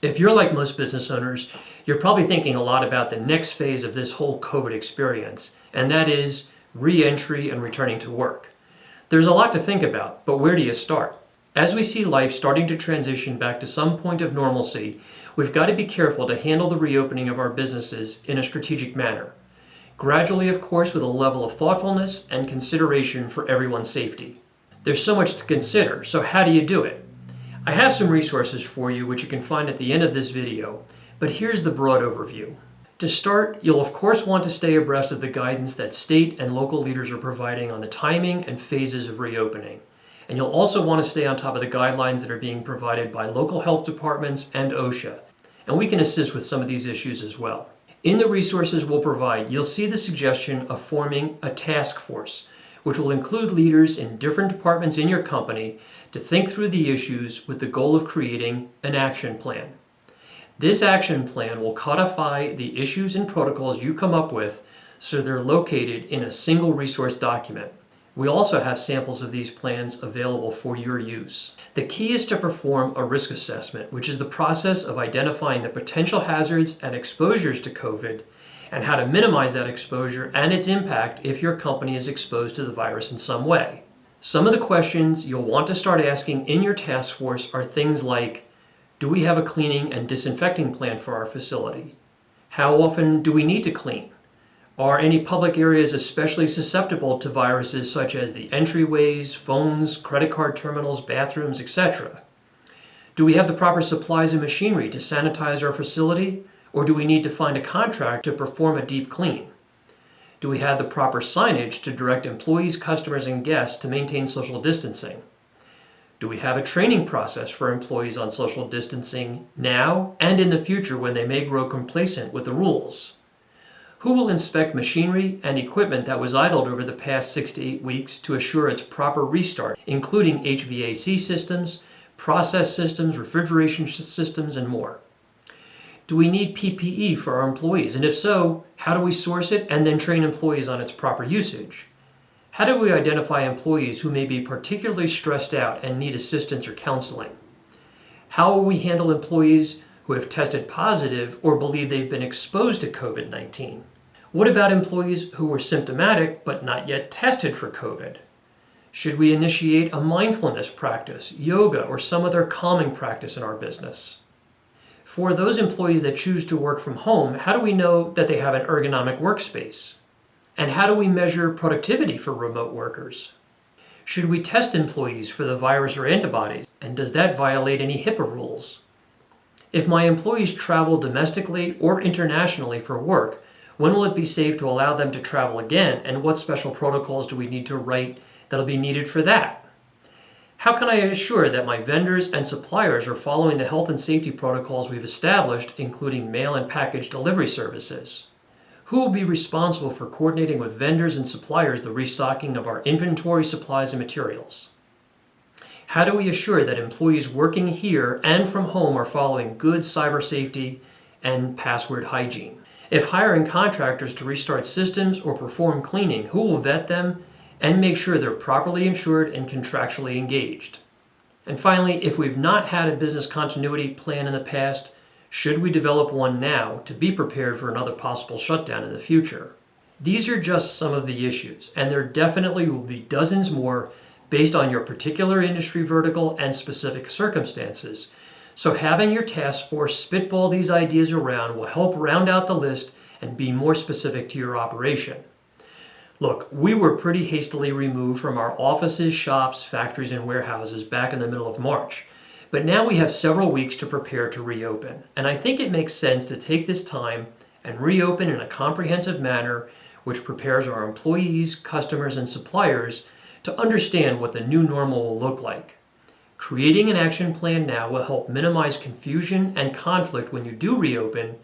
If you're like most business owners, you're probably thinking a lot about the next phase of this whole COVID experience, and that is re-entry and returning to work. There's a lot to think about, but where do you start? As we see life starting to transition back to some point of normalcy, we've got to be careful to handle the reopening of our businesses in a strategic manner. Gradually, of course, with a level of thoughtfulness and consideration for everyone's safety. There's so much to consider, so how do you do it? I have some resources for you which you can find at the end of this video, but here's the broad overview. To start, you'll of course want to stay abreast of the guidance that state and local leaders are providing on the timing and phases of reopening. And you'll also want to stay on top of the guidelines that are being provided by local health departments and OSHA. And we can assist with some of these issues as well. In the resources we'll provide, you'll see the suggestion of forming a task force, which will include leaders in different departments in your company to think through the issues with the goal of creating an action plan. This action plan will codify the issues and protocols you come up with so they're located in a single resource document. We also have samples of these plans available for your use. The key is to perform a risk assessment, which is the process of identifying the potential hazards and exposures to COVID and how to minimize that exposure and its impact if your company is exposed to the virus in some way. Some of the questions you'll want to start asking in your task force are things like, do we have a cleaning and disinfecting plan for our facility? How often do we need to clean? Are any public areas especially susceptible to viruses such as the entryways, phones, credit card terminals, bathrooms, etc.? Do we have the proper supplies and machinery to sanitize our facility, or do we need to find a contractor to perform a deep clean? Do we have the proper signage to direct employees, customers, and guests to maintain social distancing? Do we have a training process for employees on social distancing now and in the future when they may grow complacent with the rules? Who will inspect machinery and equipment that was idled over the past 6 to 8 weeks to assure its proper restart, including HVAC systems, process systems, refrigeration systems, and more? Do we need PPE for our employees? And if so, how do we source it and then train employees on its proper usage? How do we identify employees who may be particularly stressed out and need assistance or counseling? How will we handle employees who have tested positive or believe they've been exposed to COVID-19? What about employees who were symptomatic but not yet tested for COVID? Should we initiate a mindfulness practice, yoga, or some other calming practice in our business? For those employees that choose to work from home, how do we know that they have an ergonomic workspace? And how do we measure productivity for remote workers? Should we test employees for the virus or antibodies? And does that violate any HIPAA rules? If my employees travel domestically or internationally for work, when will it be safe to allow them to travel again? And what special protocols do we need to write that'll be needed for that? How can I assure that my vendors and suppliers are following the health and safety protocols we've established, including mail and package delivery services? Who will be responsible for coordinating with vendors and suppliers the restocking of our inventory, supplies, and materials? How do we assure that employees working here and from home are following good cyber safety and password hygiene? If hiring contractors to restart systems or perform cleaning, who will vet them and make sure they're properly insured and contractually engaged? And finally, if we've not had a business continuity plan in the past, should we develop one now to be prepared for another possible shutdown in the future? These are just some of the issues, and there definitely will be dozens more based on your particular industry vertical and specific circumstances. So having your task force spitball these ideas around will help round out the list and be more specific to your operation. Look, we were pretty hastily removed from our offices, shops, factories, and warehouses back in the middle of March. But now we have several weeks to prepare to reopen, and I think it makes sense to take this time and reopen in a comprehensive manner which prepares our employees, customers, and suppliers to understand what the new normal will look like. Creating an action plan now will help minimize confusion and conflict when you do reopen,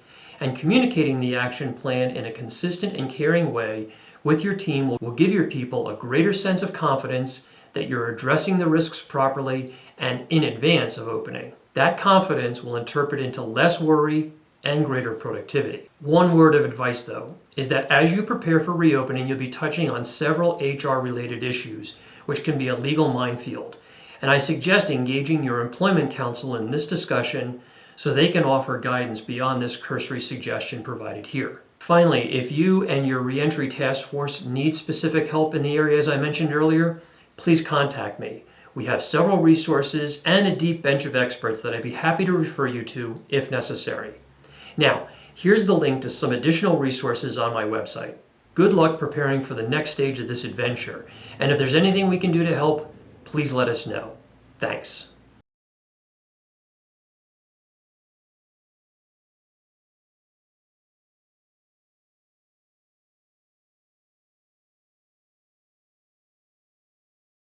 and communicating the action plan in a consistent and caring way with your team will give your people a greater sense of confidence that you're addressing the risks properly and in advance of opening. That confidence will interpret into less worry and greater productivity. One word of advice, though, is that as you prepare for reopening, you'll be touching on several HR-related issues, which can be a legal minefield. And I suggest engaging your employment counsel in this discussion so they can offer guidance beyond this cursory suggestion provided here. Finally, if you and your reentry task force need specific help in the areas I mentioned earlier, please contact me. We have several resources and a deep bench of experts that I'd be happy to refer you to if necessary. Now, here's the link to some additional resources on my website. Good luck preparing for the next stage of this adventure, and if there's anything we can do to help, please let us know. Thanks.